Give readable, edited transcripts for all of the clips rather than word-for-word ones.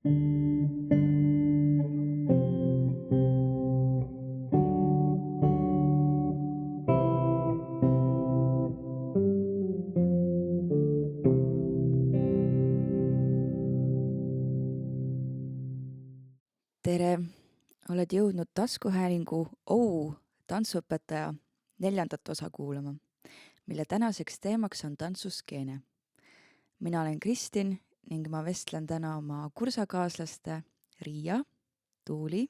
Tere! Oled jõudnud taskuhäälingu OU tantsuõpetaja 4. osa kuulama, mille tänaseks teemaks on tantsuskeene. Mina olen Kristin ning ma vestlen täna oma kursakaaslaste Riia, Tuuli,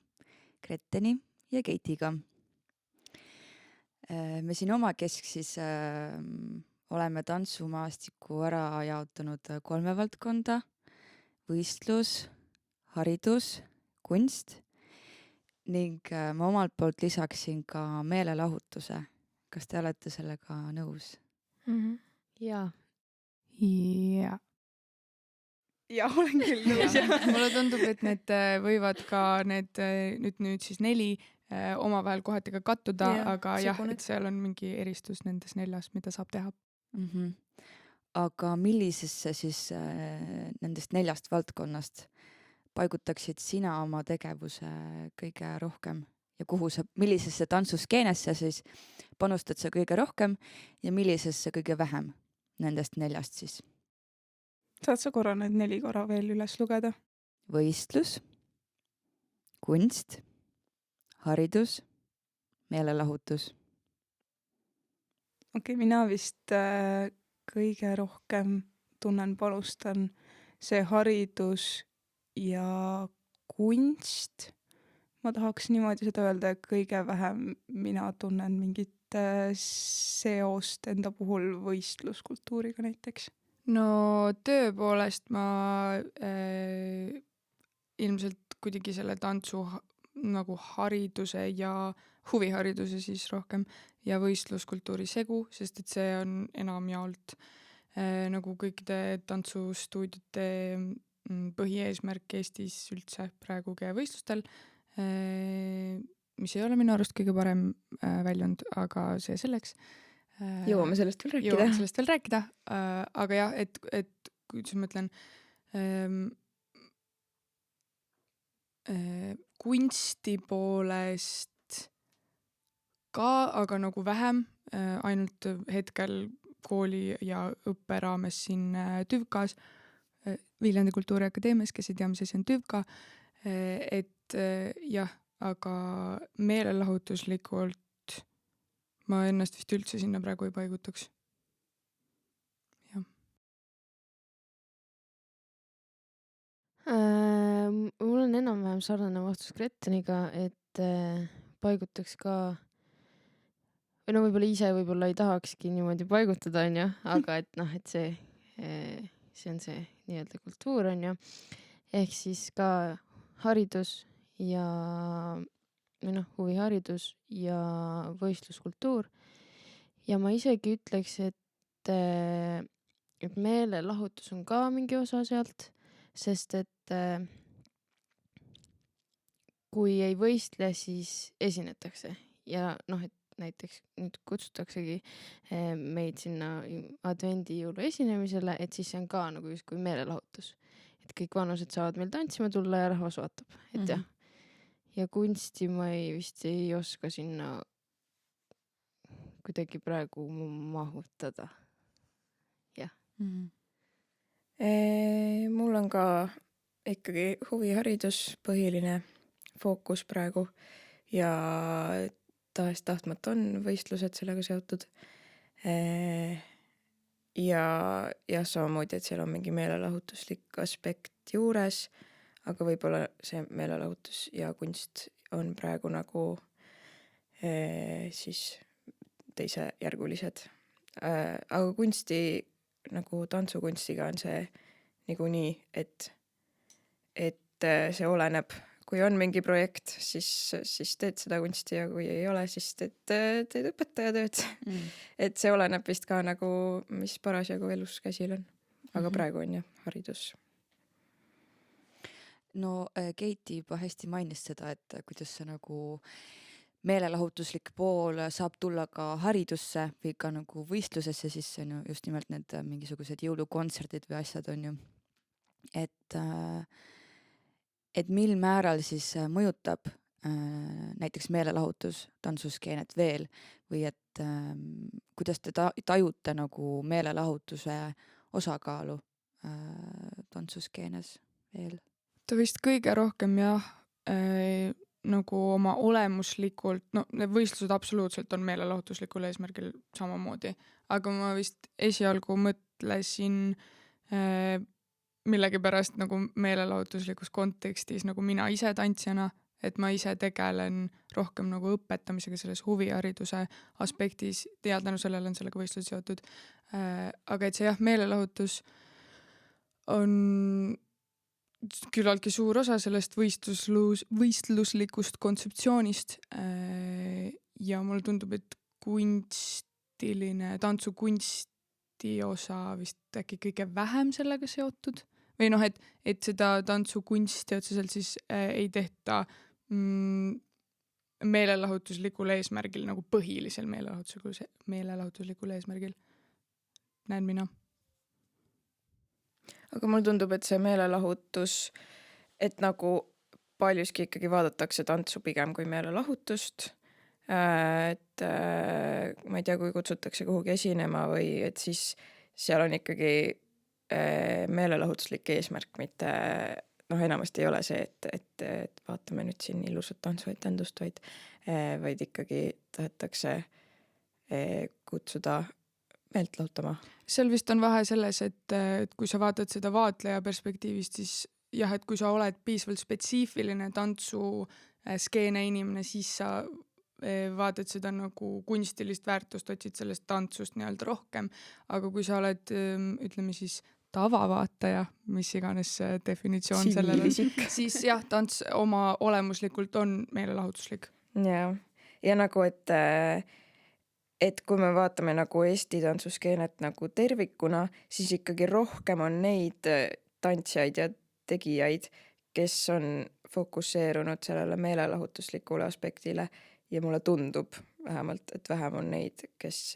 Greteni ja Keitiga. Me siin omakesksis oleme tantsumaastiku ära jaotanud 3 valdkonda: võistlus, haridus, kunst ning ma omalt poolt lisaksin ka meelelahutuse. Kas te olete sellega nõus? Jaa. Ja. Ja olen küll nõus. Mulle tundub, et need võivad ka nüüd siis 4 omavahel kohati ka kattuda, aga jah, et seal on mingi eristus nendes 4, mida saab teha. Aga millisesse siis nendest 4 valdkonnast paigutaksid sina oma tegevuse kõige rohkem ja millisesse tantsuskeenesse siis panustad sa kõige rohkem ja millisesse kõige vähem nendest 4 siis? Saad sa korra need 4 korra veel üles lugeda? Võistlus, kunst, haridus, meelelahutus. Okei, mina vist kõige rohkem panustan see haridus ja kunst. Ma tahaks niimoodi seda öelda, et kõige vähem mina tunnen mingit seost enda puhul võistluskultuuriga näiteks. No tõepoolest ma ilmselt kuidagi selle tantsu nagu hariduse ja huvihariduse siis rohkem ja võistluskultuuri segu, sest et see on enamjaolt nagu kõikide tantsustuudiote põhieesmärk Eestis üldse praegu võistlustel, mis ei ole minu arust kõige parem väljund, aga see selleks. Jõuame sellest veel rääkida. Aga jah, et kuidas ma mõtlen, kunsti poolest ka, aga nagu vähem, ainult hetkel kooli ja õppe raames siin TÜVKAs, Viljandi Kultuuriakadeemias, kes ei tea, mis asi on TÜVKA, et jah, aga meelelahutuslikult ma ennast vist üldse sinna praegu ei paigutaks. Jah. Mul on enam-vähem sarnane vastus Greteniga, et paigutaks ka või no võib-olla ise võib-olla ei tahakski niimoodi paigutada, on ju, aga et noh, et see on see nii-öelda kultuur, on ju. Ehk siis ka haridus ja huviharidus ja võistluskultuur. Ja ma isegi ütleks, et meelelahutus on ka mingi osa sealt, sest et kui ei võistle, siis esinetakse. Ja noh, et näiteks nüüd kutsutaksegi meid sinna advendijõulu esinemisele, et siis see on ka nagu justkui meelelahutus. Et kõik vanused saavad meil tantsima tulla ja rahvas vaatab. Et jah. Ja kunsti ma vist ei oska sinna kuidagi praegu mahutada. Jah. Mul on ka ikkagi huviharidus põhiline fookus praegu ja tahes-tahtmata on võistlused sellega seotud. Ja samamoodi, et seal on mingi meelelahutuslik aspekt juures, aga võib-olla see meelelahutus ja kunst on praegu nagu siis teisejärgulised. Aga kunsti, nagu tantsukunstiga on see niikuinii, et see oleneb. Kui on mingi projekt, siis teed seda kunsti ja kui ei ole, siis teed õpetajatööd. Et see oleneb vist ka nagu, mis parasjagu elus käsil on. Aga praegu on jah, haridus. No Keiti juba hästi mainis seda, et kuidas see nagu meelelahutuslik pool saab tulla ka haridusse või ka nagu võistlusesse, siis see on just nimelt need mingisugused jõulukontserdid või asjad on ju. et mil määral siis mõjutab näiteks meelelahutus tantsuskeenet veel või et kuidas te tajute nagu meelelahutuse osakaalu tantsuskeenes veel? ta vist kõige rohkem jah, nagu oma olemuslikult, no need võistlused absoluutselt on meelelahutuslikul eesmärgil samamoodi, aga ma vist esialgu mõtlesin millegipärast nagu meelelahutuslikus kontekstis nagu mina ise tantsijana, et ma ise tegelen rohkem nagu õpetamisega selles huvihariduse aspektis ja tänu sellele on sellega võistlused seotud. Aga et see jah, meelelahutus on küllaltki suur osa sellest võistluslikust kontseptsioonist ja mulle tundub, et tantsukunsti osa vist äkki kõige vähem sellega seotud või noh, et seda tantsukunsti otseselt siis ei tehta meelelahutuslikul eesmärgil nagu põhilisel meelelahutuslikul eesmärgil, näen mina. Aga mulle tundub, et see meelelahutus, et nagu paljuski ikkagi vaadatakse tantsu pigem kui meelelahutust. Et ma ei tea, kui kutsutakse kuhugi esinema või et siis seal on ikkagi meelelahutuslik eesmärk, mitte enamasti ei ole see, et vaatame nüüd siin ilusat tantsuetendust, vaid ikkagi tahetakse kutsuda meelt lahutama. Seal vist on vahe selles, et kui sa vaatad seda vaatleja perspektiivist, siis jah, et kui sa oled piisavalt spetsiifiline tantsuskeene inimene, siis sa vaatad seda nagu kunstilist väärtust, otsid sellest tantsust nii-öelda rohkem, aga kui sa oled, ütleme siis tavavaataja, mis iganes definitsioon sellel on, siis jah, tants oma olemuslikult on meelelahutuslik. Ja nagu, et kui me vaatame nagu Eesti tantsuskeenet nagu tervikuna, siis ikkagi rohkem on neid tantsijaid ja tegijaid, kes on fokusseerunud sellele meelelahutuslikule aspektile ja mulle tundub vähemalt, et vähem on neid, kes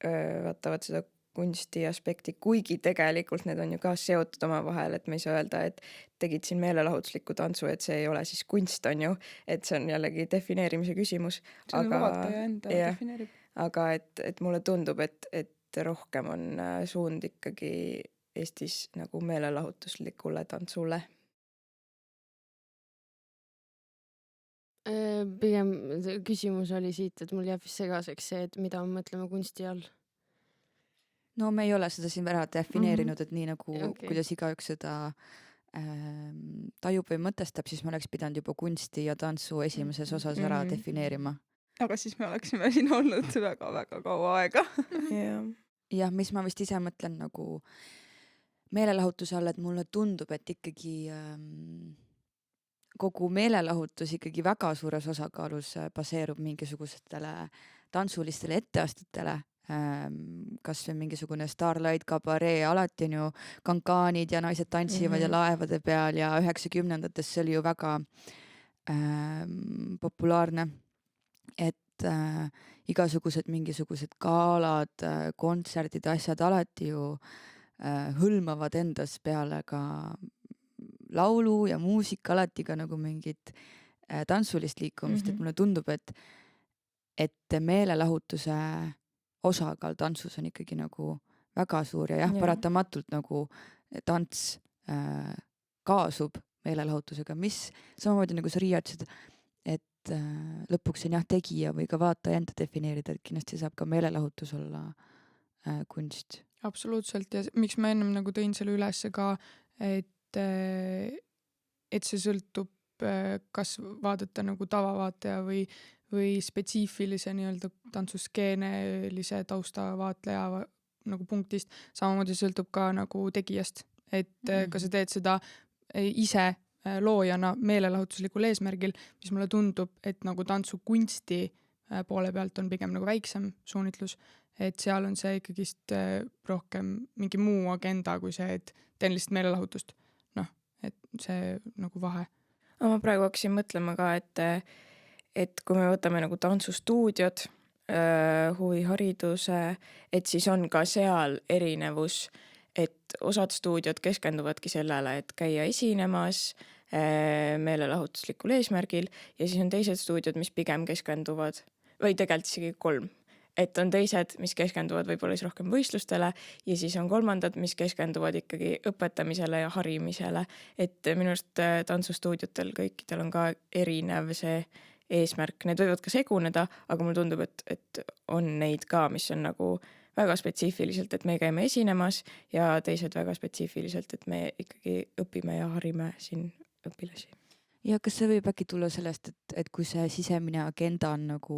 vaatavad seda kunsti aspekti, kuigi tegelikult need on ju ka seotud oma vahel, et me ei saa öelda, et tegid siin meelelahutuslikku tantsu, et see ei ole siis kunst, on ju, et see on jällegi defineerimise küsimus. See on vaataja enda defineerib. Aga et mulle tundub, et rohkem on suund ikkagi Eestis nagu meelelahutuslikule tantsule. Pigem küsimus oli siit, et mul jääb vist segaseks see, et mida me mõtleme kunsti all. No me ei ole seda siin ära defineerinud, et nii nagu kuidas igaüks seda tajub või mõtestab, siis me oleks pidanud juba kunsti ja tantsu esimeses osas ära defineerima. Aga siis me oleksime siin olnud väga-väga kaua aega. Jah, mis ma vist ise mõtlen nagu meelelahutuse all, et mulle tundub, et ikkagi kogu meelelahutus ikkagi väga suures osakaalus baseerub mingisugustele tantsulistele etteastetele, kas või mingisugune Starlight Cabaret, alati on ju kankaanid ja naised tantsivad ja laevade peal ja 90-ndates see oli ju väga populaarne, et igasugused mingisugused gaalad, kontserdid, asjad alati ju hõlmavad endas peale ka laulu ja muusika, alati ka nagu mingit tantsulist liikumist, et mulle tundub, et meelelahutuse osakaal tantsus on ikkagi nagu väga suur ja jah, paratamatult nagu tants kaasub meelelahutusega, mis samamoodi nagu sa Riia ütlesid, et lõpuks on jah tegija või ka vaataja enda defineerida, et kindlasti saab ka meelelahutus olla kunst. Absoluutselt ja miks ma ennem nagu tõin selle ülesse ka, et see sõltub, kas vaadata nagu tavavaataja või spetsiifilise nii-öelda tantsuskeenelise taustavaatleja nagu punktist, samamoodi sõltub ka nagu tegijast, et kas sa teed seda ise loojana meelelahutuslikul eesmärgil, mis mulle tundub, et nagu tantsukunsti poole pealt on pigem nagu väiksem suunitlus, et seal on see ikkagist rohkem mingi muu agenda kui see, et teen lihtsalt meelelahutust. Noh, et see nagu vahe. Ma praegu hakkasin mõtlema ka, et kui me võtame nagu tantsustuudiod, huvihariduse, et siis on ka seal erinevus, et osad stuudiod keskenduvadki sellele, et käia esinemas meelelahutuslikul eesmärgil ja siis on teised stuudiod, mis pigem keskenduvad, või tegelikult isegi 3, et on teised, mis keskenduvad võib-olla siis rohkem võistlustele ja siis on 3, mis keskenduvad ikkagi õpetamisele ja harimisele, et minu arust tantsustuudiotel kõikidel on ka erinev see eesmärk, need võivad ka seguneda, aga mulle tundub, et on neid ka, mis on nagu väga spetsiifiliselt, et me käime esinemas ja teised väga spetsiifiliselt, et me ikkagi õpime ja harime siin õpilasi. Ja kas see võib äkki tulla sellest, et kui see sisemine agenda on nagu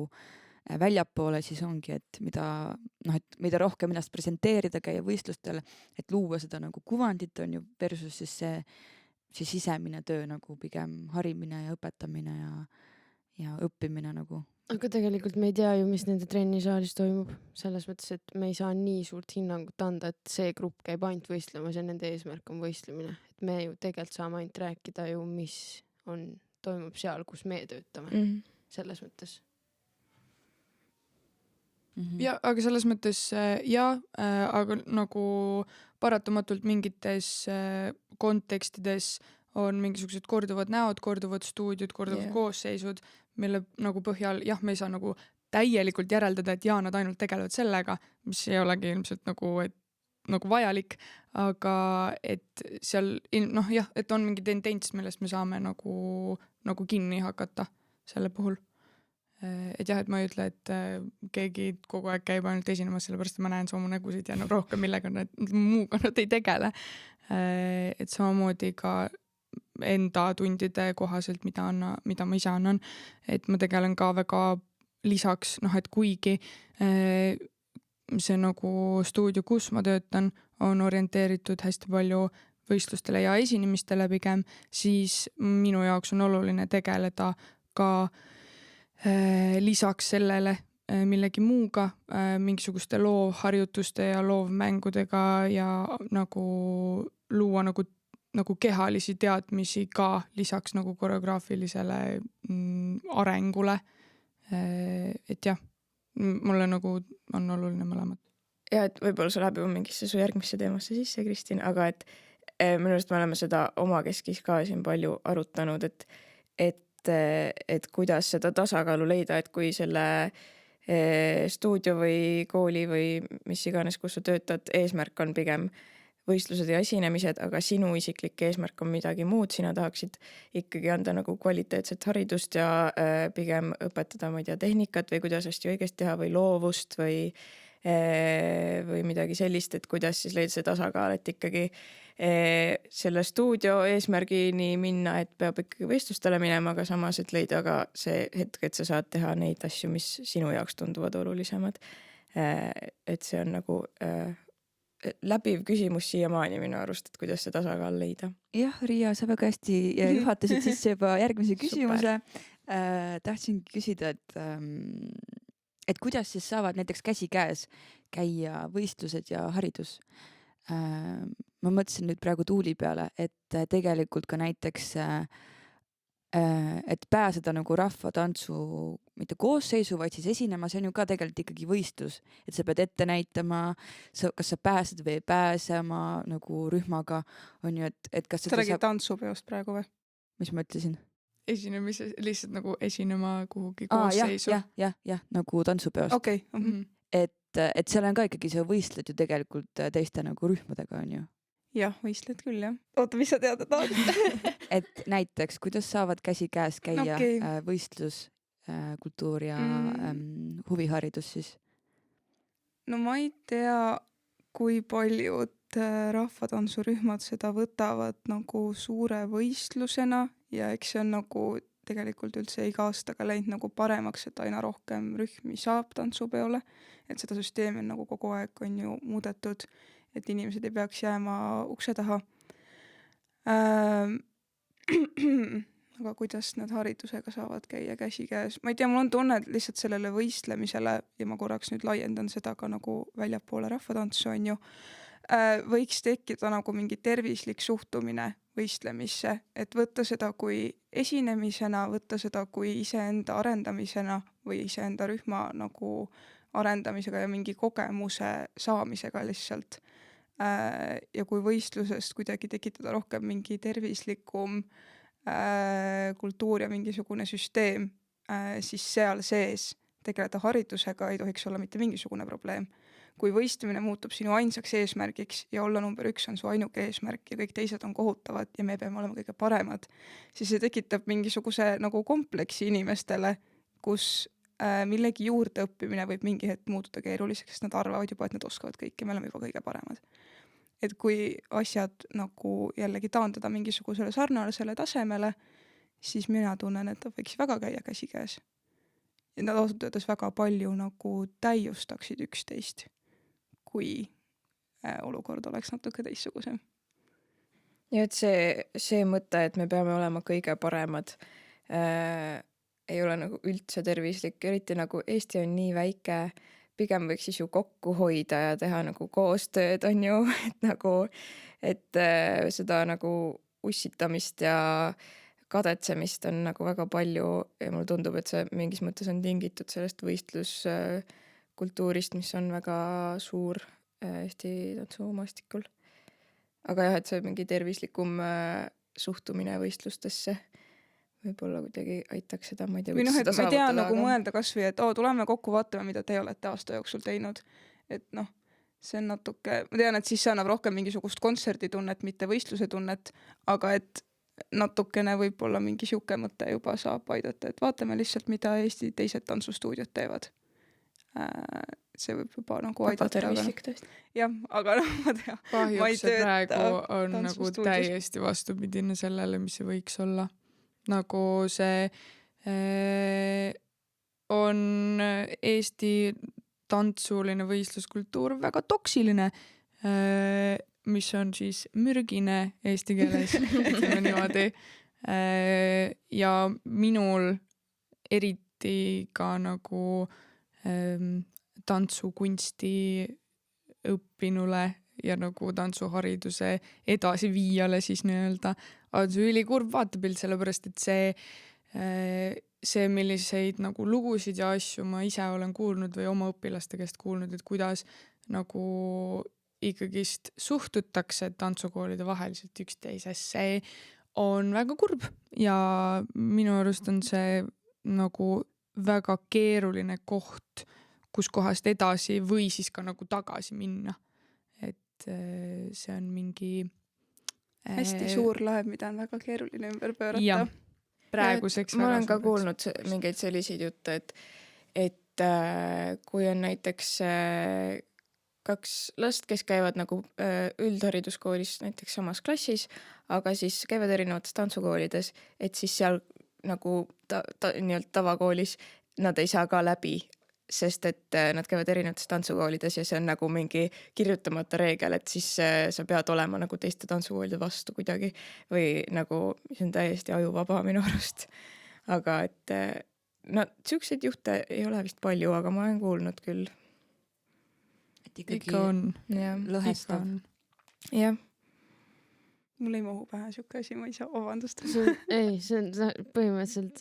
väljapoole, siis ongi, et mida rohkem ennast presenteerida, käia võistlustel, et luua seda nagu kuvandit on ju versus siis see sisemine töö nagu pigem harimine ja õpetamine ja õppimine nagu. Aga tegelikult me ei tea ju, mis nende trennisaalis toimub. Selles mõttes, et me ei saa nii suurt hinnangut anda, et see grupp käib ainult võistlemas ja nende eesmärk on võistlemine. Et me ju tegelikult saame ainult rääkida ju, mis toimub seal, kus me töötame. Selles mõttes. Ja, aga selles mõttes aga nagu paratamatult mingites kontekstides on mingisugused korduvad näod, korduvad stuudiod, korduvad koosseisud, mille nagu põhjal, me ei saa nagu täielikult järeldada, et nad ainult tegelevad sellega, mis ei olegi ilmselt nagu vajalik, aga et seal, et on mingi tendents, millest me saame nagu kinni hakata selle puhul. Et et ma ei ütle, et keegi kogu aeg käib ainult esinemas, sellepärast ma näen soomu nägusid ja rohkem millega muuga nad ei tegele. Et samamoodi ka enda tundide kohaselt, mida ma ise annan, et ma tegelen ka väga lisaks, et kuigi see nagu stuudio, kus ma töötan, on orienteeritud hästi palju võistlustele ja esinemistele pigem, siis minu jaoks on oluline tegeleda ka lisaks sellele millegi muuga, mingisuguste loovharjutuste ja loovmängudega ja nagu luua nagu kehalisi teadmisi ka lisaks nagu koreograafilisele arengule. Et mulle nagu on oluline mõlemad. Ja et võib-olla see läheb juba mingisse su järgmisse teemasse sisse, Kristin, aga et minu arust me oleme seda omakeskis ka siin palju arutanud, et kuidas seda tasakaalu leida, et kui selle stuudio või kooli või mis iganes, kus sa töötad, eesmärk on pigem võistlused ja esinemised, aga sinu isiklik eesmärk on midagi muud, sina tahaksid ikkagi anda nagu kvaliteetset haridust ja pigem õpetada, ma ei tea, tehnikat või kuidas hästi õigesti teha või loovust või midagi sellist, et kuidas siis leida see tasakaal, et ikkagi selle stuudio eesmärgini minna, et peab ikkagi võistlustele minema, aga samas, et leida ka see hetk, et sa saad teha neid asju, mis sinu jaoks tunduvad olulisemad. Et see on nagu läbiv küsimus siiamaani minu arust, et kuidas see tasakaal leida. Jah, Riia, sa väga hästi juhatasid sisse juba järgmise küsimuse. Tahtsingi küsida, et kuidas siis saavad näiteks käsikäes käia võistlused ja haridus. Ma mõtlesin nüüd praegu Tuuli peale, et tegelikult ka näiteks et pääseda nagu rahvatantsu mitte koosseisu, vaid siis esinema, see on ju ka tegelikult ikkagi võistlus, et sa pead ette näitama, kas sa pääsed või ei pääse oma nagu rühmaga, on ju, et kas sa räägid tantsupeost praegu või? Mis ma ütlesin? Esinemise, lihtsalt nagu esinema kuhugi koosseisu. Jah, nagu tantsupeost. Okay. Et seal on ka ikkagi see võistled ju tegelikult teiste nagu rühmadega, on ju? Jah, võistled küll, jah. Oota, mis sa teada tahad? Et näiteks, kuidas saavad käsikäes käia võistlus, kultuur ja huviharidus siis? No ma ei tea, kui paljud rahvatantsurühmad seda võtavad nagu suure võistlusena ja eks see on nagu tegelikult üldse iga aastaga läinud nagu paremaks, et aina rohkem rühmi saab tantsupeole, et seda süsteemi on nagu kogu aeg on ju muudetud, et inimesed ei peaks jääma ukse taha. Aga kuidas nad haridusega saavad käia käsikäes? Ma ei tea, mul on tunne, et lihtsalt sellele võistlemisele, ja ma korraks nüüd laiendan seda ka nagu väljapoole rahvatantsu on ju, võiks tekkida nagu mingi tervislik suhtumine võistlemisse, et võtta seda kui esinemisena, võtta seda kui iseenda arendamisena või iseenda rühma nagu arendamisega ja mingi kogemuse saamisega lihtsalt. ja kui võistlusest kuidagi tekitada rohkem mingi tervislikum kultuur ja mingisugune süsteem, siis seal sees tegeleda haridusega ei tohiks olla mitte mingisugune probleem. Kui võistlemine muutub sinu ainsaks eesmärgiks ja olla number 1 on su ainuke eesmärk ja kõik teised on kohutavad ja me peame olema kõige paremad, siis see tekitab mingisuguse nagu kompleksi inimestele, kus millegi juurde õppimine võib mingi hetk muutuda keeruliseks, sest nad arvavad juba, et nad oskavad kõike, me oleme juba kõige paremad. Et kui asjad nagu jällegi taandada mingisugusele sarnasele tasemele, siis mina tunnen, et ta võiks väga käia käsikäes. Ja nad ausalt öeldes väga palju nagu täiustaksid üksteist, kui olukord oleks natuke teistsugusem. Ja et see mõte, et me peame olema kõige paremad, ei ole nagu üldse tervislik, eriti nagu Eesti on nii väike, pigem võiks siis ju kokku hoida ja teha nagu koostööd, on ju, et seda nagu ussitamist ja kadetsemist on nagu väga palju ja mulle tundub, et see mingis mõttes on tingitud sellest võistluskultuurist, mis on väga suur Eesti tantsumaastikul. Aga jah, et see mingi tervislikum suhtumine võistlustesse võib-olla kuidagi aitaks seda, ma ei tea, või noh, et ma ei tea nagu aga... mõelda kasvõi, et tuleme kokku, vaatame, mida te olete aasta jooksul teinud. Et noh, see on natuke, ma tean, et siis see annab rohkem mingisugust kontserditunnet, mitte võistluse tunnet, aga et natukene võib-olla mingi siuke mõte juba saab aidata, et vaatame lihtsalt, mida Eesti teised tantsustuudiod teevad. See võib juba nagu aidata. tervislik tõesti. Jah, aga noh, ma tean. Kahjuks see praegu on nagu täiesti vastupidine sellele, mis see võiks olla. Nagu see on Eesti tantsuline võistluskultuur väga toksiline, mis on siis mürgine eesti keeles, ütleme niimoodi. Ja minul eriti ka nagu tantsukunsti õppinule ja nagu tantsuhariduse edasiviijale siis nii-öelda on see ülikurb vaatepilt, sellepärast et see, milliseid nagu lugusid ja asju ma ise olen kuulnud või oma õpilaste käest kuulnud, et kuidas nagu ikkagist suhtutakse tantsukoolide vaheliselt üksteisesse, on väga kurb ja minu arust on see nagu väga keeruline koht, kus kohast edasi või siis ka nagu tagasi minna. Et see on mingi hästi suur laev, mida on väga keeruline ümber pöörata. Ja, praeguseks ma olen ka kuulnud mingeid selliseid jutte, et kui on näiteks 2 last, kes käivad nagu üldhariduskoolis näiteks samas klassis, aga siis käivad erinevates tantsukoolides, et siis seal nagu nii-öelda tavakoolis nad ei saa ka läbi, sest et nad käivad erinevates tantsukoolides ja see on nagu mingi kirjutamata reegel, et siis sa pead olema nagu teiste tantsukoolide vastu kuidagi või nagu, mis on täiesti ajuvaba minu arust. Aga et no selliseid juhte ei ole vist palju, aga ma olen kuulnud küll. Et ikkagi ikka on. lõhestav. Jah. Mul ei mahu pähe siuke asi, ma ei saa, vabandust. Ei, see on põhimõtteliselt,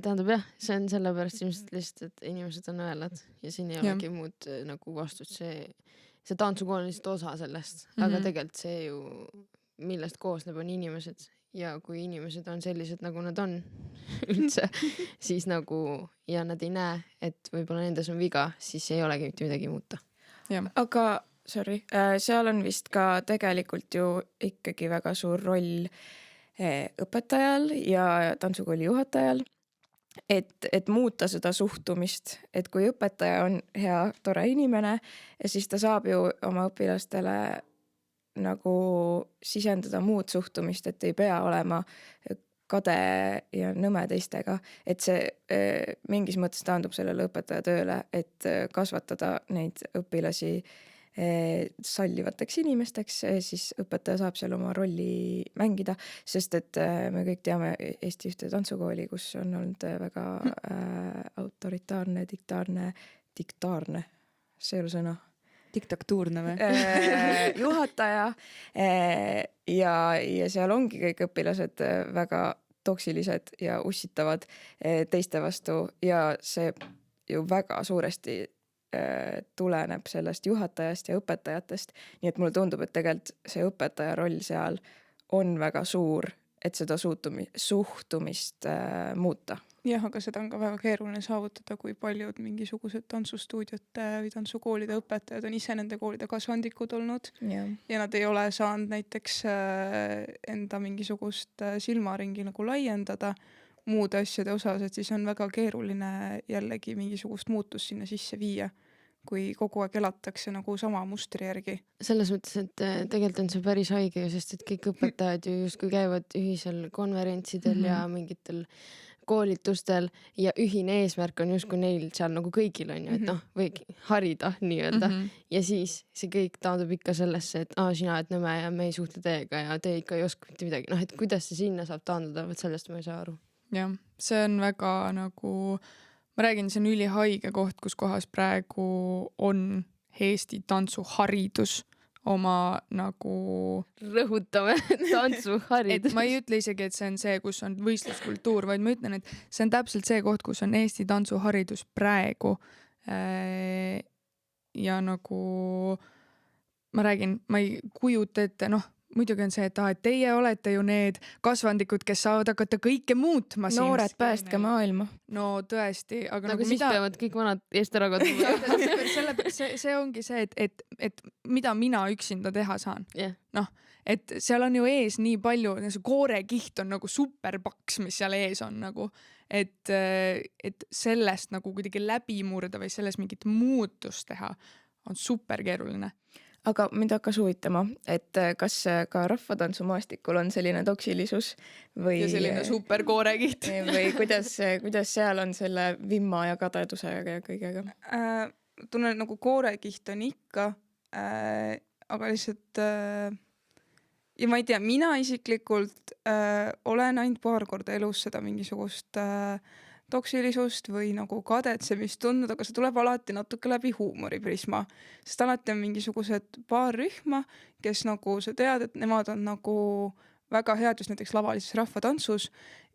tähendab jah, see on sellepärast ilmselt lihtsalt, et inimesed on õelad ja siin ei olegi muud nagu vastust. See tantsukool on lihtsalt osa sellest, aga tegelikult see ju, millest koosneb, on inimesed ja kui inimesed on sellised, nagu nad on üldse, siis nagu ja nad ei näe, et võib-olla nendes on viga, siis ei olegi mitte midagi muuta. Aga seal on vist ka tegelikult ju ikkagi väga suur roll õpetajal ja tantsukooli juhatajal, et muuta seda suhtumist, et kui õpetaja on hea, tore inimene, siis ta saab ju oma õpilastele nagu sisendada muud suhtumist, et ei pea olema kade ja nõme teistega, et see mingis mõttes taandub sellele õpetaja tööle, et kasvatada neid õpilasi sallivateks inimesteks, siis õpetaja saab seal oma rolli mängida, sest et me kõik teame Eesti ühte tantsukooli, kus on olnud väga autoritaarne, diktaarne, see ei ole sõna. Diktaktuurne või? Juhataja ja seal ongi kõik õpilased väga toksilised ja ussitavad teiste vastu ja see ju väga suuresti tuleneb sellest juhatajast ja õpetajatest. Nii et mulle tundub, et tegelikult see õpetaja roll seal on väga suur, et seda suhtumist muuta. jah, aga seda on ka väga keeruline saavutada, kui paljud mingisugused tantsustuudiote või tantsukoolide õpetajad on ise nende koolide kasvandikud olnud ja nad ei ole saanud näiteks enda mingisugust silmaringi nagu laiendada muude asjade osas, et siis on väga keeruline jällegi mingisugust muutust sinna sisse viia, kui kogu aeg elatakse nagu sama mustri järgi. Selles mõttes, et tegelikult on see päris haige, sest et kõik õpetajad ju justkui käivad ühisel konverentsidel ja mingitel koolitustel ja ühine eesmärk on justkui neil seal nagu kõigil on ju, et noh, või harida nii-öelda. Ja siis see kõik taandub ikka sellesse, et sina oled nõme ja me ei suhtle teiega ja te ikka ei oska mitte midagi. Noh, et kuidas see sinna saab taanduda, et sellest ma ei saa aru. jah, see on väga nagu, ma räägin, see on ülihaige koht, kus kohas praegu on Eesti tantsuharidus oma nagu rõhutame tantsuharidus. et ma ei ütle isegi, et see on see, kus on võistluskultuur, vaid ma ütlen, et see on täpselt see koht, kus on Eesti tantsuharidus praegu. Ja nagu ma räägin, ma ei kujuta ette, noh, muidugi on see, et teie olete ju need kasvandikud, kes saavad hakata kõike muutma. Noored päästke maailma. No tõesti, aga nagu siis peavad kõik vanad eesteragad. see ongi see, et mida mina üksinda teha saan. Yeah. Noh, et seal on ju ees nii palju, see koorekiht on nagu superpaks, mis seal ees on nagu, et sellest nagu kuidagi läbi murda või selles mingit muutust teha on super keeruline. Aga mind hakkas huvitama, et kas ka rahvatantsumaastikul on selline toksilisus või ja selline super koorekiht või kuidas seal on selle vimma ja kadedusega ja kõigega? Tunnen nagu koorekiht on ikka, aga lihtsalt ja ma ei tea, mina isiklikult olen ainult paar korda elus seda mingisugust toksilisust või nagu kadetsemist tundnud, aga see tuleb alati natuke läbi huumoriprisma, sest alati on mingisugused paar rühma, kes nagu sa tead, et nemad on nagu väga head just näiteks lavalises rahvatantsus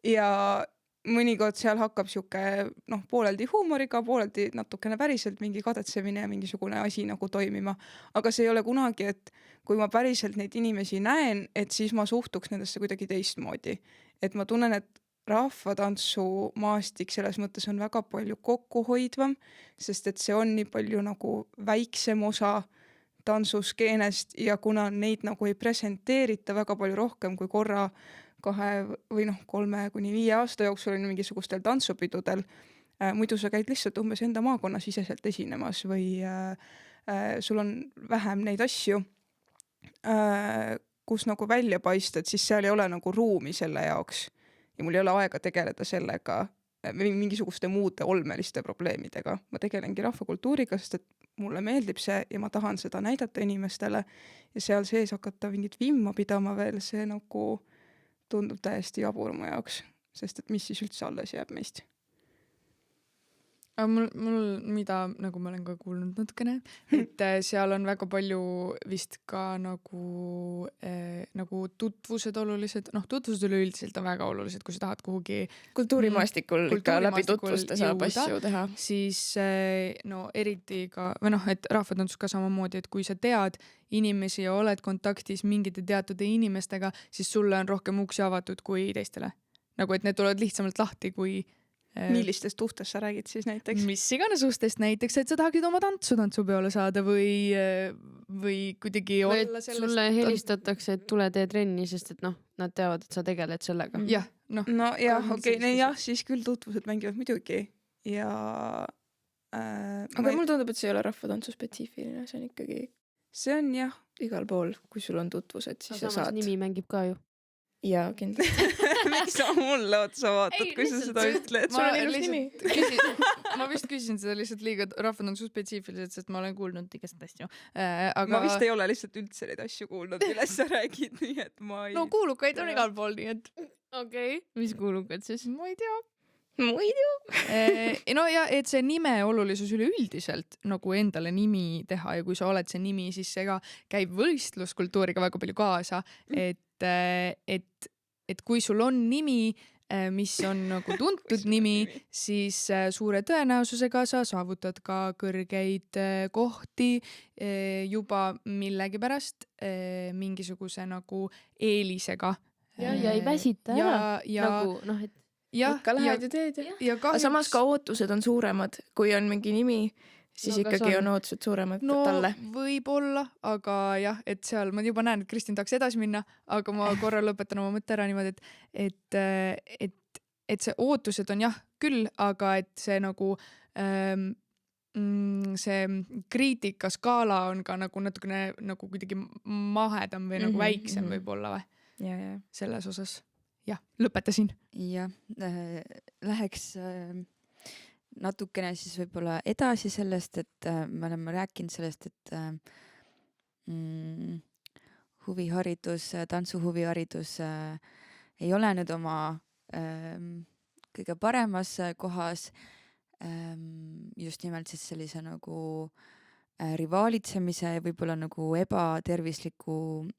ja mõnikord seal hakkab siuke pooleldi huumoriga, pooleldi natukene päriselt mingi kadetsemine ja mingisugune asi nagu toimima, aga see ei ole kunagi, et kui ma päriselt neid inimesi näen, et siis ma suhtuks nendesse kuidagi teistmoodi, et ma tunnen, et rahvatantsumaastik selles mõttes on väga palju kokkuhoidvam, sest et see on nii palju nagu väiksem osa tantsuskeenest ja kuna neid nagu ei presenteerita väga palju rohkem kui korra 2 või 3 kuni 5 aasta jooksul on mingisugustel tantsupidudel, muidu sa käid lihtsalt umbes enda maakonna siseselt esinemas või sul on vähem neid asju, kus nagu välja paista, et siis seal ei ole nagu ruumi selle jaoks. Ja mul ei ole aega tegeleda sellega mingisuguste muude olmeliste probleemidega. Ma tegelengi rahvakultuuriga, sest et mulle meeldib see ja ma tahan seda näidata inimestele ja seal sees hakata mingit vimma pidama veel, see nagu tundub täiesti jabur mu jaoks, sest et mis siis üldse alles jääb meist. Aga mul, mida nagu ma olen ka kuulnud natukene, et seal on väga palju vist ka nagu tutvused olulised, tutvused üleüldiselt on väga olulised, kui sa tahad kuhugi kultuurimaastikul ikka läbi tutvuste saab asju teha. Siis eriti ka, või et rahvatantsus ka samamoodi, et kui sa tead inimesi ja oled kontaktis mingite teatud inimestega, siis sulle on rohkem uksi avatud kui teistele. Nagu, et need tulevad lihtsamalt lahti kui millistest suhtest sa räägid siis näiteks? Mis iganes suhtest näiteks, et sa tahaksid oma tantsupeole saada või kuidagi või olla sellest... Sulle helistatakse, et tule tee trenni, sest et nad teavad, et sa tegeled sellega. Jah, no jah, okei, jah, siis küll tutvused mängivad muidugi ja aga mul tundub, et see ei ole rahvatantsu spetsiifiline, see on ikkagi see on jah igal pool, kui sul on tutvused, siis sa saad. Nimi mängib ka ju. Jaa, kindlasti. Miks sa mulle otsa vaatad, kui sa seda ütled? Sul on ilus nimi. Ma vist küsin seda lihtsalt liiga rahvatantsu spetsiifiliselt, sest ma olen kuulnud igast asju. Aga... Ma vist ei ole lihtsalt üldse neid asju kuulnud, millest sa räägid, nii et ma ei... No kuulukaid on igal pool, nii et... Okei. Mis kuulukad siis? Ma ei tea. Muidu. No ja et see nime olulisus üleüldiselt nagu endale nimi teha ja kui sa oled see nimi, siis see ka käib võistluskultuuriga väga palju kaasa, et kui sul on nimi, mis on nagu tuntud nimi, siis suure tõenäosusega sa saavutad ka kõrgeid kohti juba millegipärast mingisuguse nagu eelisega. ja ei väsita ära nagu noh, et ikka lähed ja teed ja kahjuks... samas ka ootused on suuremad, kui on mingi nimi, siis ikkagi on ootused suuremad talle. Võib-olla, aga jah, et seal ma juba näen, et Kristin tahaks edasi minna, aga ma korra lõpetan oma mõtte ära niimoodi, et see ootused on jah küll, aga et see nagu see kriitikaskaala on ka nagu natukene nagu kuidagi mahedam või nagu väiksem võib-olla või? Ja. Selles osas. Jah, lõpetasin. Jah, läheks natukene siis võib-olla edasi sellest, et me oleme rääkinud sellest, et huviharidus, tantsuhuviharidus ei ole nüüd oma kõige paremas kohas, just nimelt siis sellise nagu rivaalitsemise ja võib-olla nagu ebatervisliku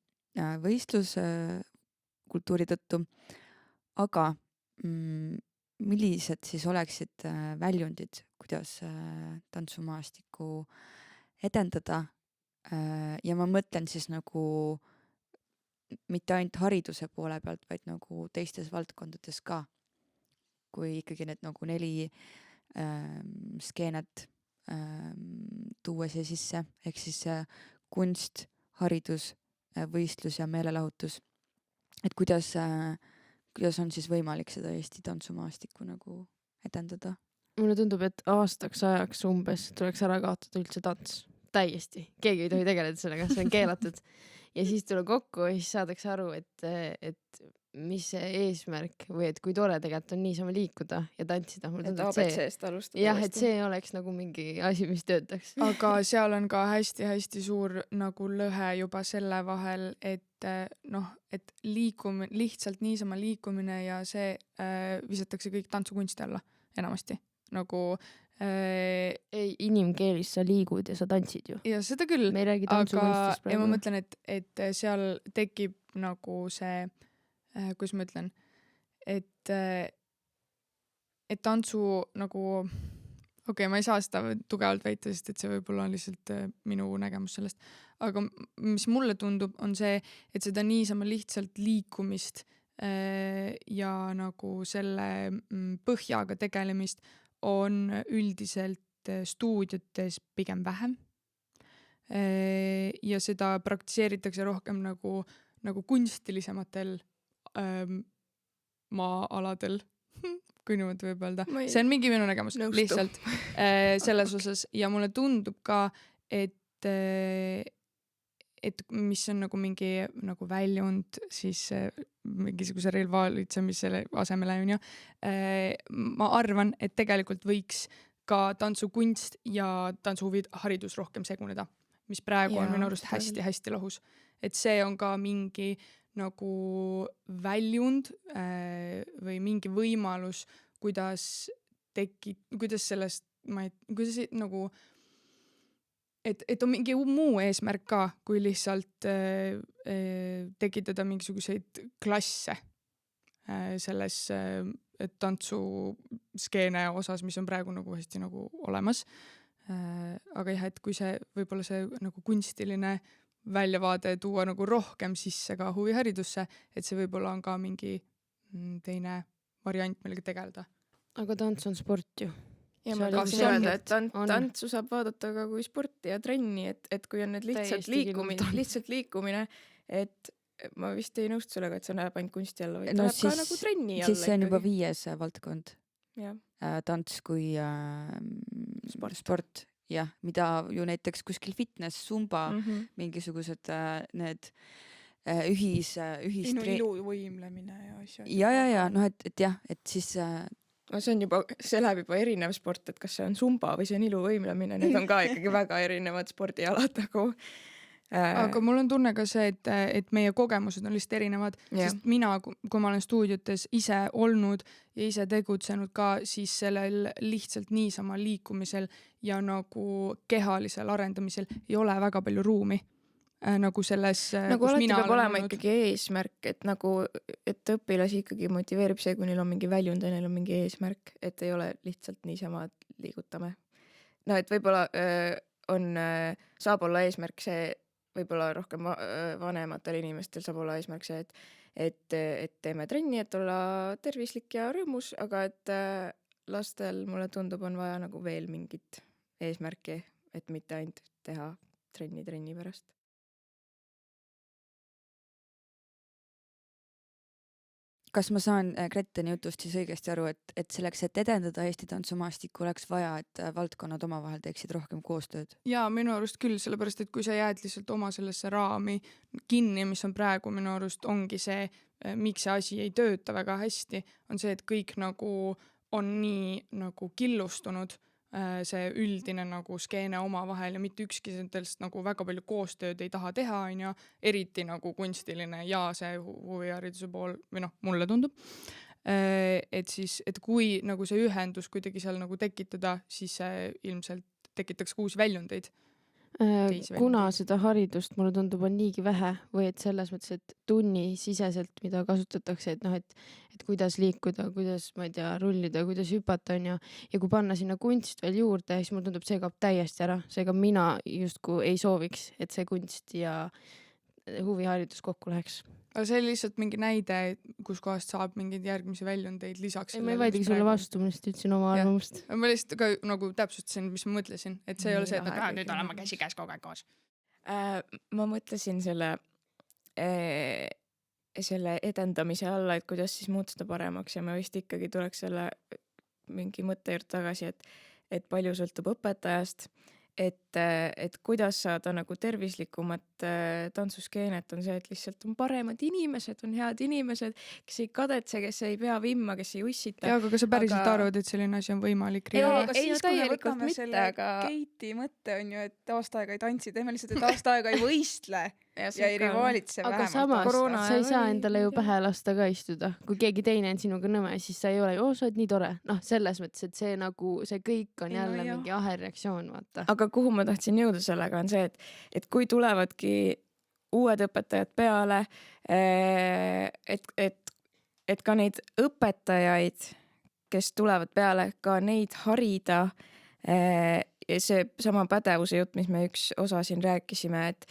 võistluskultuuri tõttu. Aga millised siis oleksid väljundid, kuidas tantsumaastikku edendada? Ja ma mõtlen siis nagu mitte ainult hariduse poole pealt, vaid nagu teistes valdkondades ka. Kui ikkagi need nagu 4 skeenet tuua siia sisse, ehk siis kunst, haridus, võistlus ja meelelahutus. Et kuidas on siis võimalik seda Eesti tantsumaastikku nagu edendada? Mulle tundub, et aastaks ajaks umbes tuleks ära kaotada üldse tants. Täiesti. Keegi ei tohi tegeleda sellega, see on keelatud. Ja siis tuleb kokku ja siis saadakse aru, et mis see eesmärk või et kui tore tegelikult on niisama liikuda ja tantsida. Et ABC-st alustada. Jah, et see oleks nagu mingi asi, mis töötaks. Aga seal on ka hästi-hästi suur nagu lõhe juba selle vahel, et et lihtsalt niisama liikumine ja see visatakse kõik tantsukunsti alla enamasti. Nagu ei, inimkeelis sa liigud ja sa tantsid ju. Ja seda küll, me ei räägi tantsukunstist praegu. Ja ma mõtlen, et seal tekib nagu see, kuidas ma ütlen, et tantsu nagu, ma ei saa seda tugevalt väita, sest et see võib-olla on lihtsalt minu nägemus sellest, aga mis mulle tundub, on see, et seda niisama lihtsalt liikumist ja nagu selle põhjaga tegelemist on üldiselt stuudiotes pigem vähem. Ja seda praktiseeritakse rohkem nagu kunstilisematel maa-aladel, kui niimoodi võib öelda. See on mingi minu nägemus, lihtsalt selles osas. Ja mulle tundub ka, et mis on nagu mingi nagu väljund siis mingisuguse rivaalitsemisele asemele on ju. Ma arvan, et tegelikult võiks ka tantsukunst ja tantsuhuviharidus rohkem seguneda, mis praegu on minu arust hästi-hästi lahus. Et see on ka mingi nagu väljund või mingi võimalus, kuidas sellest, kuidas nagu et on mingi muu eesmärk ka, kui lihtsalt tekitada mingisuguseid klasse selles tantsuskeene osas, mis on praegu nagu hästi nagu olemas. Aga jah, et kui see võib-olla see nagu kunstiline väljavaade tuua nagu rohkem sisse ka huviharidusse, et see võib-olla on ka mingi teine variant, millega tegeleda. Aga tants on sport ju. Ja ma tahtsin öelda, et tantsu saab vaadata ka kui sporti ja trenni, et kui on need lihtsalt liikumine, et ma vist ei nõustu sellega, et see näeb ainult kunsti alla, vaid läheb ka nagu trenni alla. Siis see on juba 5. valdkond. Ja. Tants kui sport. Jah, mida ju näiteks kuskil fitness, zumba, mingisugused need iluvõimlemine ja asjad. Ja, et jah, et siis see läheb juba erinev sport, et kas see on zumba või see on iluvõimlemine, need on ka ikkagi väga erinevad spordialad nagu. Aga mul on tunne ka see, et meie kogemused on lihtsalt erinevad, sest mina, kui ma olen stuudiotes ise olnud ja ise tegutsenud ka, siis sellel lihtsalt niisama liikumisel ja nagu kehalisel arendamisel ei ole väga palju ruumi. nagu selles, nagu kus alati mina peab olen olema olnud. ikkagi eesmärk, et nagu, et õpilasi ikkagi motiveerib see, kui neil on mingi väljund ja neil on mingi eesmärk, et ei ole lihtsalt niisama, et liigutame. No et võib-olla saab olla eesmärk see, võib-olla rohkem vanematel inimestel saab olla eesmärk see, et teeme trenni, et olla tervislik ja rõõmus, aga et lastel, mulle tundub, on vaja nagu veel mingit eesmärki, et mitte ainult teha trenni pärast. Kas ma saan Greteni jutust siis õigesti aru, et selleks, et edendada Eesti tantsumaastikku, oleks vaja, et valdkonnad omavahel teeksid rohkem koostööd? Jaa, minu arust küll, sellepärast et kui sa jääd lihtsalt oma sellesse raami kinni, mis on praegu minu arust ongi see, miks see asi ei tööta väga hästi, on see, et kõik nagu on nii nagu killustunud, see üldine nagu skeene omavahel ja mitte ükski sellest nagu väga palju koostööd ei taha teha, on ju, eriti nagu kunstiline ja see huvihariduse pool, või noh, mulle tundub. Et siis, et kui nagu see ühendus kuidagi seal nagu tekitada, siis see ilmselt tekitaks uusi väljundeid. Kuna seda haridust mulle tundub on niigi vähe või et selles mõttes, et tunnisiseselt, mida kasutatakse, et noh, et kuidas liikuda, kuidas, ma ei tea, rullida, kuidas hüpata on ja kui panna sinna kunst veel juurde, siis mulle tundub, see kaob täiesti ära. Seega mina justkui ei sooviks, et see kunst ja huviharidus kokku läheks. Aga see oli lihtsalt mingi näide, kus kohast saab mingeid järgmisi väljundeid lisaks. Ei, ma ei vaidigi sulle vastu, ma lihtsalt ütlesin oma arvamust. Ma lihtsalt ka nagu täpsustasin, mis ma mõtlesin, et see ei ole see, et nüüd olema käsikäes kogu aeg koos. Ma mõtlesin selle edendamise alla, et kuidas siis muutuda paremaks ja me vist ikkagi tuleks selle mingi mõtte juurde tagasi, et palju sõltub õpetajast, et kuidas saada nagu tervislikumat tantsuskeenet on see, et lihtsalt on paremad inimesed, on head inimesed, kes ei kadetse, kes ei pea vimma, kes ei ussita. Ja, aga kas sa päriselt arvad, et selline asi on võimalik? Aga siis, kui me võtame selle Keiti mõtte, on ju, et aasta aega ei tantsi, teeme lihtsalt, et aasta aega ei võistle ja ei rivaalitse aga vähemalt. samas sa ei saa endale ju pähe lasta ka istuda. Kui keegi teine on sinuga nõme, siis sa ei ole ju, sa oled nii tore. Noh, selles mõttes, et see nagu, see kõik on jälle mingi ahelreaktsioon, vaata. Aga kuhu ma tahtsin jõuda sellega on see, et kui tulevadki uued õpetajad peale, et ka neid õpetajaid, kes tulevad peale, ka neid harida, ja see sama pädevuse jutt, mis me üks osa siin rääkisime, et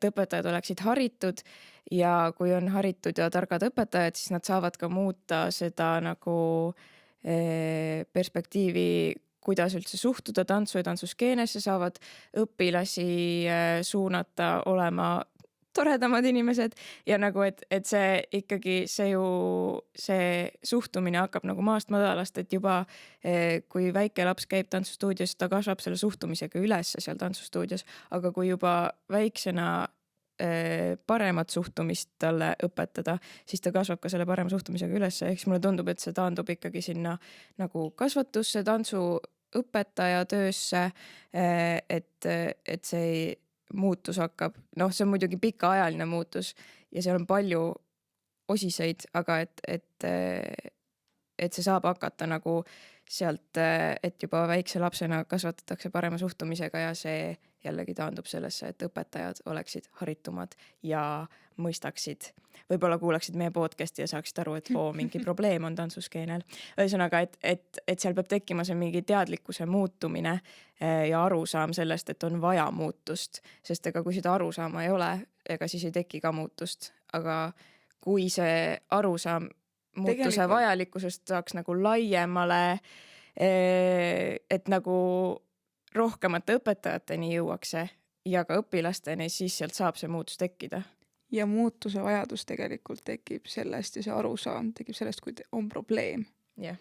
õpetajad oleksid haritud ja kui on haritud ja targad õpetajad, siis nad saavad ka muuta seda nagu perspektiivi, kuidas üldse suhtuda tantsu ja tantsuskeenesse, saavad õpilasi suunata olema toredamad inimesed ja nagu, et see ikkagi, see suhtumine hakkab nagu maast madalast, et juba kui väike laps käib tantsustuudios, ta kasvab selle suhtumisega ülesse seal tantsustuudios, aga kui juba väiksena paremat suhtumist talle õpetada, siis ta kasvab ka selle parema suhtumisega ülesse, ehk siis mulle tundub, et see taandub ikkagi sinna nagu kasvatusse, tantsuõpetaja töösse, et see muutus hakkab, noh, see on muidugi pikaajaline muutus ja seal on palju osiseid, aga et see saab hakata nagu sealt, et juba väikse lapsena kasvatatakse parema suhtumisega ja see jällegi taandub sellesse, et õpetajad oleksid haritumad ja mõistaksid, võib-olla kuulaksid meie podcasti ja saaksid aru, et mingi probleem on tantsuskeenel. Ühesõnaga, et seal peab tekkima see mingi teadlikkuse muutumine ja arusaam sellest, et on vaja muutust, sest ega kui seda arusaama ei ole, ega siis ei teki ka muutust, aga kui see arusaam muutuse vajalikkusest saaks nagu laiemale, et nagu rohkemate õpetajateni jõuakse ja ka õpilasteni, siis sealt saab see muutus tekkida. Ja muutuse vajadus tegelikult tekib sellest ja see arusaam tekib sellest, kui on probleem. Yeah.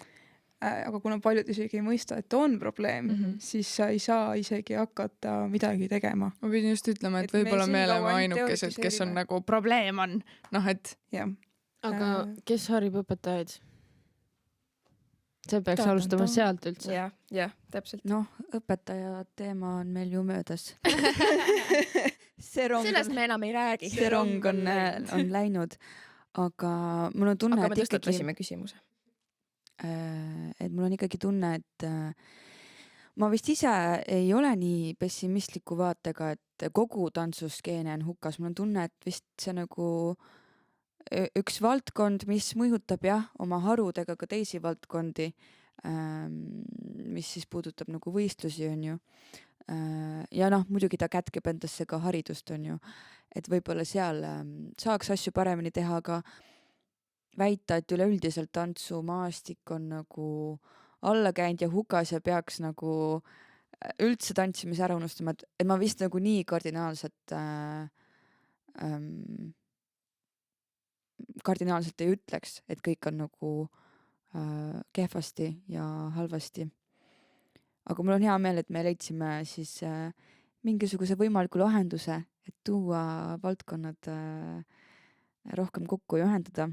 Aga kuna paljud isegi ei mõista, et on probleem, siis sa ei saa isegi hakata midagi tegema. Ma pidin just ütlema, et võib-olla me oleme ainukesed, kes on nagu probleem on. Noh, et... Ja. Aga kes harib õpetajaid? See peaks alustama sealt üldse. Jah, täpselt. Noh, õpetaja teema on meil ju möödas. Sellest me enam ei räägi. See rong on läinud, aga mul on tunne, aga me tõstatasime küsimuse. Et mul on ikkagi tunne, et ma vist ise ei ole nii pessimistliku vaatega, et kogu tantsuskeene on hukas. Mul on tunne, et vist see nagu üks valdkond, mis mõjutab jah, oma harudega ka teisi valdkondi, mis siis puudutab nagu võistlusi, on ju. Ja noh, muidugi ta kätkeb endasse ka haridust, on ju. Et võib-olla seal saaks asju paremini teha, aga väita, et üleüldiselt tantsumaastik on nagu alla käinud ja hukas ja peaks nagu üldse tantsimise ära unustama, et ma vist nagu nii kardinaalselt ei ütleks, et kõik on nagu kehvasti ja halvasti. Aga mul on hea meel, et me leidsime siis mingisuguse võimaliku lahenduse, et tuua valdkonnad rohkem kokku ja ühendada.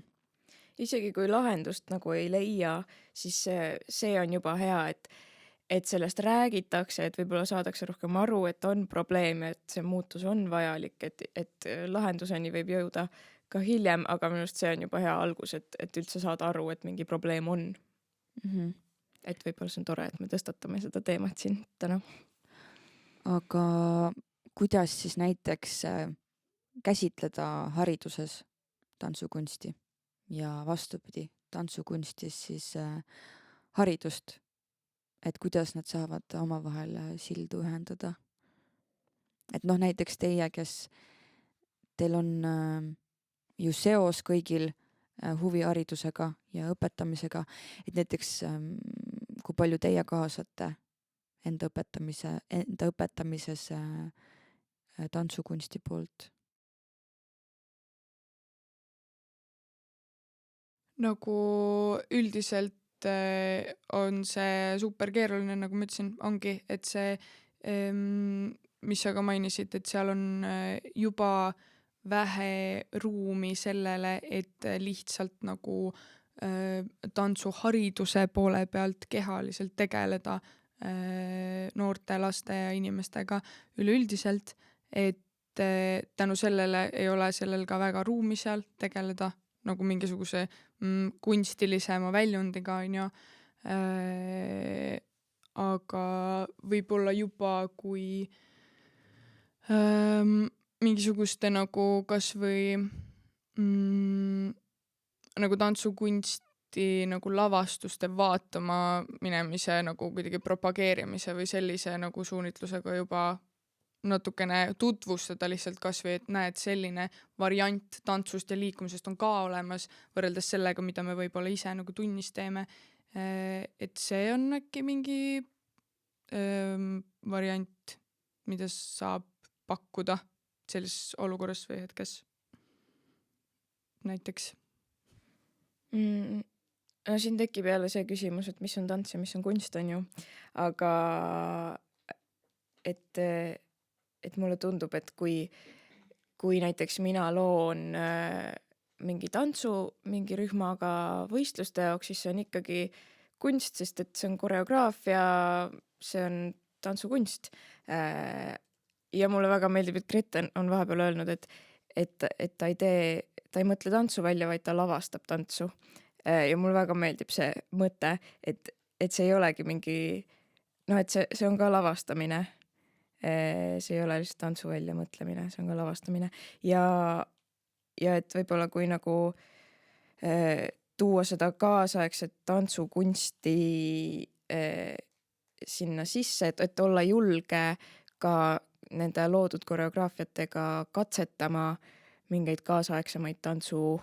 Isegi kui lahendust nagu ei leia, siis see on juba hea, et sellest räägitakse, et võib-olla saadakse rohkem aru, et on probleem, et see muutus on vajalik, et lahenduseni võib jõuda ka hiljem, aga minu arust see on juba hea algus, et üldse saada aru, et mingi probleem on. Et võib-olla see on tore, et me tõstatame seda teemat siin täna. Aga kuidas siis näiteks käsitleda hariduses tantsukunsti ja vastupidi, tantsukunstis siis haridust, et kuidas nad saavad omavahel sildu ühendada? Et noh, näiteks teie, kes teil on ju seos kõigil huviharidusega ja õpetamisega, et näiteks kui palju teie kaasate enda õpetamises tantsukunsti poolt? Nagu üldiselt on see super keeruline, nagu ma ütlesin, ongi, et see, mis sa ka mainisid, et seal on juba vähe ruumi sellele, et lihtsalt nagu tantsuhariduse poole pealt kehaliselt tegeleda noorte, laste ja inimestega üleüldiselt, et tänu sellele ei ole sellel ka väga ruumi seal tegeleda nagu mingisuguse kunstilisema väljundiga, on ju. Aga võib-olla juba kui mingisuguste nagu kas või nagu tantsukunsti nagu lavastuste vaatama minemise nagu kuidagi propageerimise või sellise nagu suunitlusega juba natukene tutvustada lihtsalt kasvõi, et näed, selline variant tantsust ja liikumisest on ka olemas võrreldes sellega, mida me võib-olla ise nagu tunnis teeme. Et see on äkki mingi variant, mida saab pakkuda sellises olukorras või hetkes näiteks. No siin tekib jälle see küsimus, et mis on tants ja mis on kunst, on ju. Aga et mulle tundub, et kui näiteks mina loon mingi tantsu mingi rühmaga võistluste jaoks, siis see on ikkagi kunst, sest et see on koreograafia, see on tantsukunst. Ja mulle väga meeldib, et Grete on vahepeal öelnud, et ta ei mõtle tantsu välja, vaid ta lavastab tantsu. Ja mulle väga meeldib see mõte, et see ei olegi mingi, noh, et see on ka lavastamine. See ei ole lihtsalt tantsu välja mõtlemine, see on ka lavastamine. Ja et võib-olla kui nagu tuua seda kaasaegset tantsukunsti sinna sisse, et olla julge ka nende loodud koreograafiatega katsetama mingeid kaasaegsemaid tantsu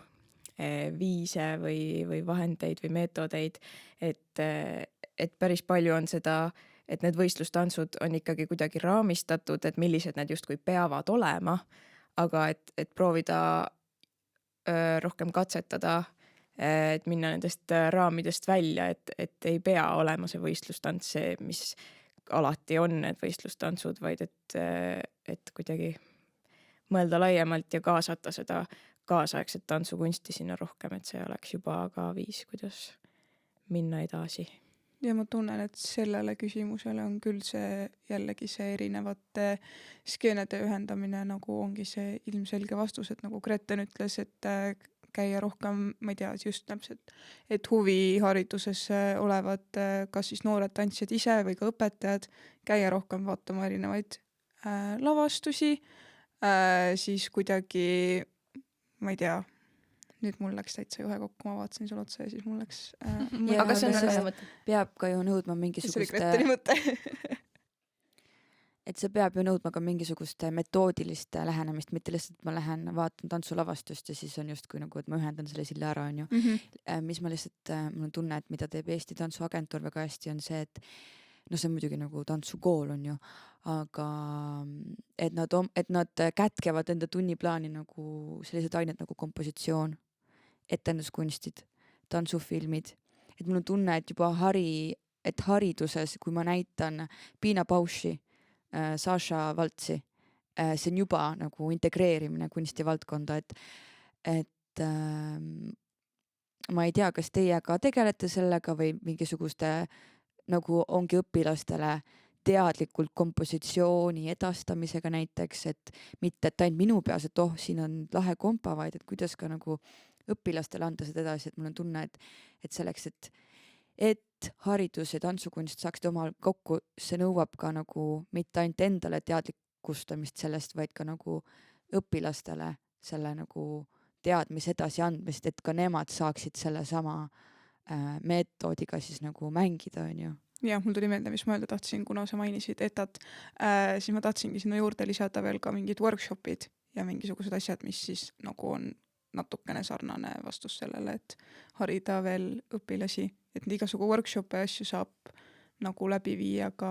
viise või vahendeid või meetodeid, et päris palju on seda, et need võistlustantsud on ikkagi kuidagi raamistatud, et millised need justkui peavad olema, aga et proovida rohkem katsetada, et minna nendest raamidest välja, et ei pea olema see võistlustants see, mis alati on need võistlustantsud, vaid et kuidagi mõelda laiemalt ja kaasata seda kaasaegset tantsukunsti sinna rohkem, et see oleks juba ka viis, kuidas minna edasi. Ja ma tunnen, et sellele küsimusele on küll see jällegi see erinevate skeenede ühendamine nagu ongi see ilmselge vastus, et nagu Greten ütles, et käia rohkem, ma ei tea, just täpselt, et huvihariduses olevad kas siis noored tantsijad ise või ka õpetajad käia rohkem vaatama erinevaid lavastusi, siis kuidagi, ma ei tea, nüüd mul läks täitsa juhe kokku, ma vaatasin sulle otsa ja siis mul läks Jaa, aga see on sest väga hea mõte. peab ka ju nõudma see oli mingisugust, Greteli mõte. et see peab ju nõudma ka mingisugust metoodilist lähenemist, mitte lihtsalt ma lähen vaatan tantsulavastust ja siis on justkui nagu, et ma ühendan selle sille ära, on ju. Mis ma lihtsalt, mul on tunne, et mida teeb Eesti Tantsuagentuur väga hästi, on see, et no see on muidugi nagu tantsukool, on ju, aga et nad kätkevad enda tunniplaani nagu sellised ained nagu kompositsioon, etenduskunstid, tantsufilmid, et mul on tunne, et juba hariduses, kui ma näitan Piina Bauši, Saša Valtsi, see on juba nagu integreerimine kunstivaldkonda, et ma ei tea, kas teie ka tegelete sellega või mingisuguste nagu ongi õpilastele teadlikult kompositsiooni edastamisega näiteks, et mitte, et ainult minu peas, et siin on lahe kompa, vaid et kuidas ka nagu õpilastele anda seda edasi, et mul on tunne, et selleks, et haridus ja tantsukunst saaksid omal kokku, see nõuab ka nagu mitte ainult endale teadlikustamist sellest, vaid ka nagu õpilastele selle nagu teadmise edasi andmist, et ka nemad saaksid selle sama meetodiga siis nagu mängida, on ju. Jah, mul tuli meelde, mis ma öelda tahtsin, kuna sa mainisid ETAt, siis ma tahtsingi sinna juurde lisada veel ka mingid workshopid ja mingisugused asjad, mis siis nagu on natukene sarnane vastus sellele, et harida veel õpilasi, et igasugu workshop'e asju saab nagu läbi viia ka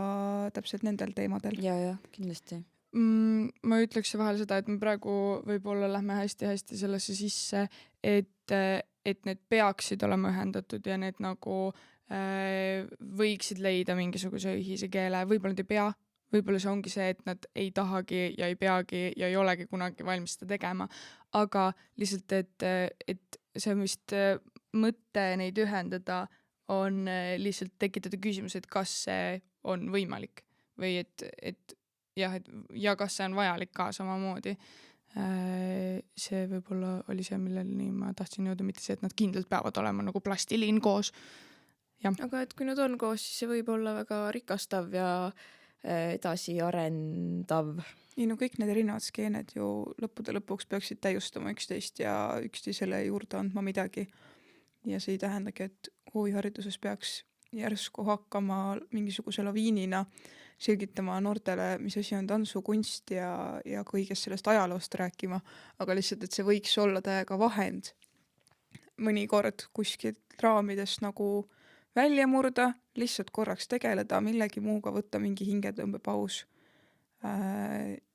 täpselt nendel teemadel. Ja, kindlasti. Ma ütleks vahel seda, et me praegu võib-olla lähme hästi-hästi sellesse sisse, et need peaksid olema ühendatud ja need nagu võiksid leida mingisuguse ühise keele, võib-olla nad ei pea, võib-olla see ongi see, et nad ei tahagi ja ei peagi ja ei olegi kunagi valmis seda tegema, aga lihtsalt, et see vist mõte neid ühendada on lihtsalt tekitada küsimus, et kas see on võimalik või et kas see on vajalik ka samamoodi. See võib-olla oli see, milleni ma tahtsin jõuda, mitte see, et nad kindlalt peavad olema nagu plastiliin koos. Ja. Aga et kui nad on koos, siis see võib olla väga rikastav ja edasi arendav. Ei, no kõik need erinevad skeened ju lõppude lõpuks peaksid täiustama üksteist ja üksteisele juurde andma midagi. Ja see ei tähendagi, et huvihariduses peaks järsku hakkama mingisuguse laviinina selgitama noortele, mis asi on tantsukunst ja kõigest sellest ajaloost rääkima, aga lihtsalt, et see võiks olla täiega vahend mõnikord kuskilt raamidest nagu välja murda, lihtsalt korraks tegeleda, millegi muuga võtta mingi hingetõmbepaus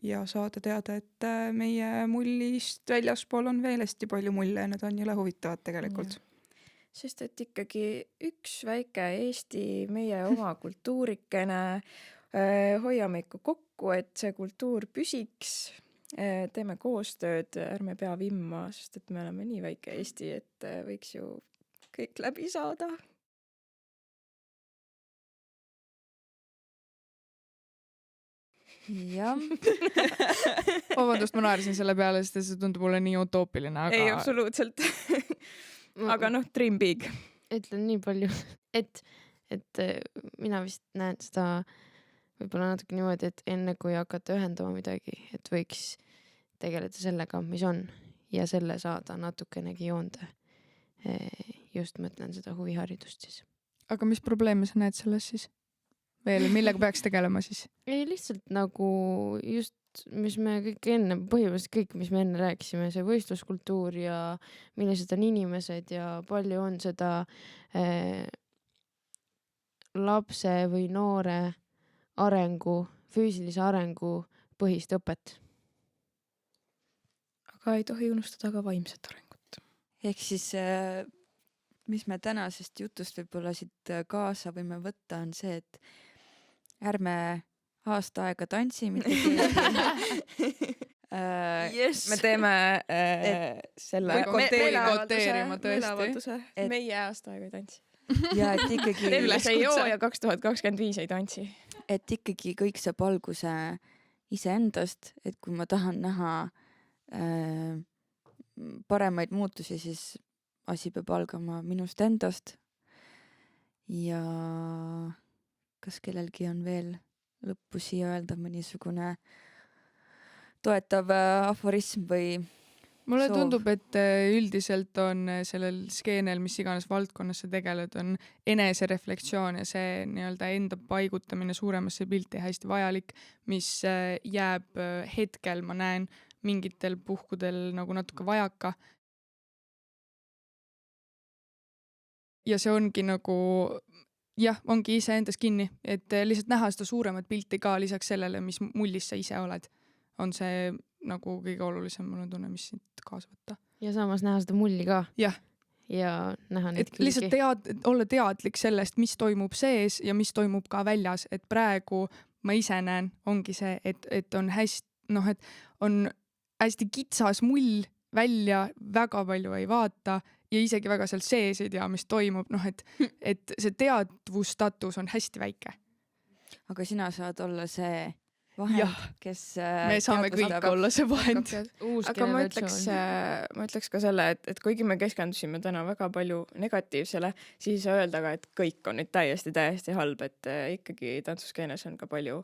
ja saada teada, et meie mullist väljaspool on veel hästi palju mulle ja need on jõle huvitavad tegelikult. Ja. Sest et ikkagi üks väike Eesti, meie oma kultuurikene, hoiame ikka kokku, et see kultuur püsiks, teeme koostööd, ärme pea vimma, sest et me oleme nii väike Eesti, et võiks ju kõik läbi saada. Jah. Vabandust, ma naersin selle peale, sest see tundub mulle nii utoopiline, aga... Ei, absoluutselt. Aga dream big. Ütlen nii palju, et mina vist näen seda võib-olla natuke niimoodi, et enne kui hakata ühendama midagi, et võiks tegeleda sellega, mis on ja selle saada natukenegi joonde. Just mõtlen seda huviharidust siis. Aga mis probleeme sa näed selles siis? Veel, millega peaks tegelema siis? Ei, lihtsalt nagu just mis me kõik enne, põhimõtteliselt kõik, mis me enne rääkisime, see võistluskultuur ja millised on inimesed ja palju on seda lapse või noore arengu, füüsilise arengu põhist õpet. Aga ei tohi unustada ka vaimset arengut. Ehk siis, mis me tänasest jutust võib-olla siit kaasa võime võtta, on see, et ärme aasta aega tantsi, mitte Yes. Me teeme selle meeleavalduse. Meie aasta aega ei tantsi. Ja et ikkagi Temmes ei joo ja 2025 ei tantsi. Et ikkagi kõik saab alguse iseendast, et kui ma tahan näha paremaid muutusi, siis asi peab algama minust endast. Ja kas kellelgi on veel lõppu siia öelda mõnisugune toetav aforism või mulle soov? tundub, et üldiselt on sellel skeenel, mis iganes valdkonnas sa tegeled, on enesereflektsioon ja see nii-öelda enda paigutamine suuremasse pilti hästi vajalik, mis jääb hetkel, ma näen, mingitel puhkudel nagu natuke vajaka. Ja see ongi nagu, jah, ongi iseendas kinni, et lihtsalt näha seda suuremat pilti ka lisaks sellele, mis mullis sa ise oled. On see nagu kõige olulisem, mul on tunne, mis siit kaasa võtta. ja samas näha seda mulli ka. Jah. Ja näha neid Et lihtsalt külgi. olla teadlik sellest, mis toimub sees ja mis toimub ka väljas, et praegu ma ise näen, ongi see, et on hästi, et on hästi kitsas mull välja, väga palju ei vaata ja isegi väga seal sees ei tea, mis toimub, et see teadvustatus on hästi väike. aga sina saad olla see vahend, Jah. kes Me saame kõik olla see vahend. Uus aga ma generatsioon. ütleks ka selle, et kuigi me keskendusime täna väga palju negatiivsele, siis ei saa öelda ka, et kõik on nüüd täiesti halb, et ikkagi tantsuskeenes on ka palju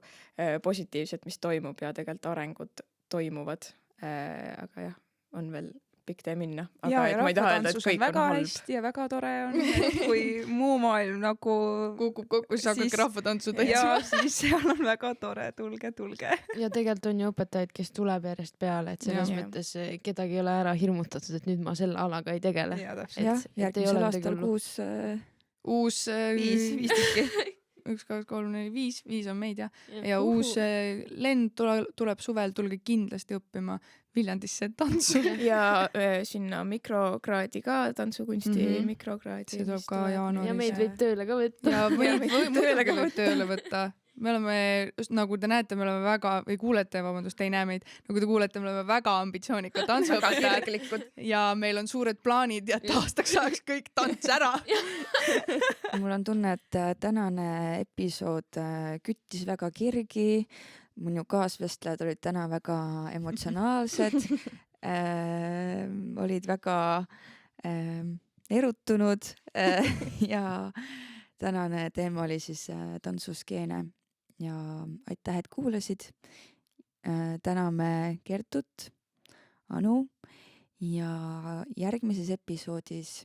positiivset, mis toimub ja tegelikult arengud toimuvad. Aga jah, on veel pikk tee minna. Aga et ma ei taha öelda, et kõik on väga halb. hästi ja väga tore on, et kui muu maailm nagu Kukub kokku, siis hakkabki Siis- rahvatantsu ja tantsima. siis seal on väga tore, tulge. Ja tegelikult on ju õpetajaid, kes tuleb järjest peale, et selles Jah. mõttes kedagi ei ole ära hirmutatud, et nüüd ma selle alaga ei tegele. Ja täpselt. jah, et ei järgmisel ole aastal midagi hullu. 6 Uus 5 tükki. 1, 2, 3, 4, 5 on meid jah. Ja uus lend tuleb suvel, tulge kindlasti õppima Viljandisse tantsu. Ja sinna mikrokraadi ka, tantsukunsti mikrokraadi. See tuleb ka jaanuaris. ja meid võib tööle ka võtta. Ja meid muidugi võib tööle võtta. Me oleme, nagu te näete, me oleme väga, või kuulete, vabandust, te ei näe meid, nagu te kuulete, me oleme väga ambitsioonikad tantsuõpetajad ja meil on suured plaanid ja et aastaks saaks kõik tants ära. mul on tunne, et tänane episood küttis väga kirgi, minu kaasvestlejad olid täna väga emotsionaalsed, olid väga erutunud ja tänane teema oli siis tantsuskeene ja aitäh, et kuulasid. Täname Kertut, Anu ja järgmises episoodis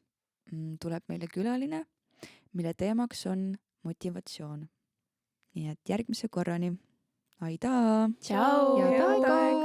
tuleb meile külaline, mille teemaks on motivatsioon. Nii et järgmise korrani. Aitäh! Tšau! Head aega!